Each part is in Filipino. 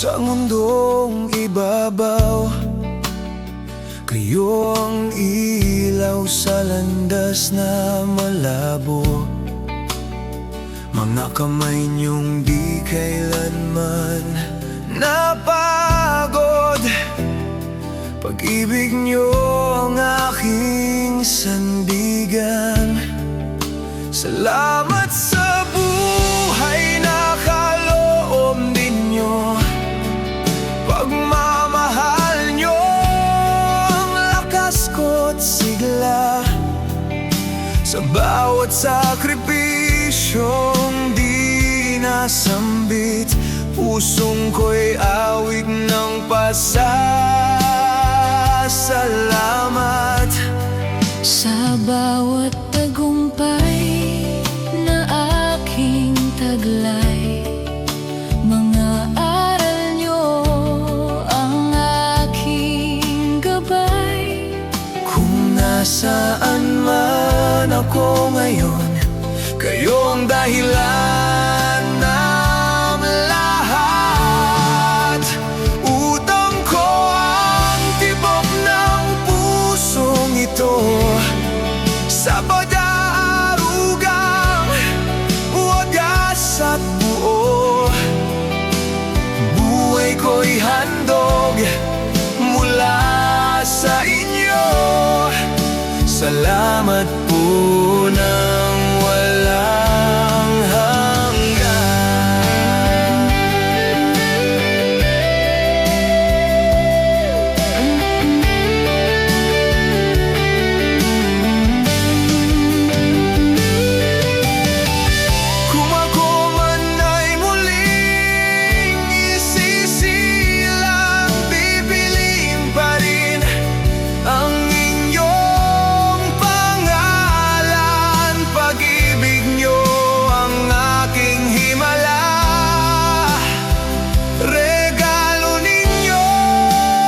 Sa mundong ibabaw, kayo ang ilaw sa landas na malabo. Mga kamay niyong di kailanman napagod. Pag-ibig niyo ang aking sandigan. Salamat sa buhay na kaloob ninyo. Pagmamahal niyo ang lakas ko't sigla. Sa bawat sakripisyong di nasambit, pusong ko'y awig ng pasasalamat. Sa bawat tagumpay na aking taglay, mga aral nyo ang aking gabay. Kung nasaan man ako ngayon, kayo ang dahilan ng lahat. Utang ko ang tibok ng pusong ito sa pag-aarugang wagas at buo. Buhay ko'y handog mula sa inyo. Salamat po ng walang hanggan. Kung ako man ay muling isisilang, pipiliin pa rin ang inyong pangalan. Pag-ibig niyo ang aking himala. Regalo ninyo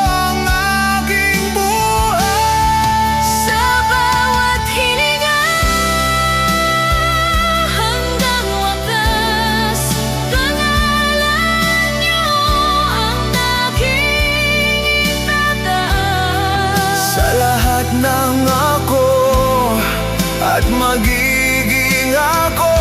ang aking buhay. Sa bawat hininga hanggang wakas, pangalan nyo ang aking itataas. Sa lahat ng ako at magiging ako,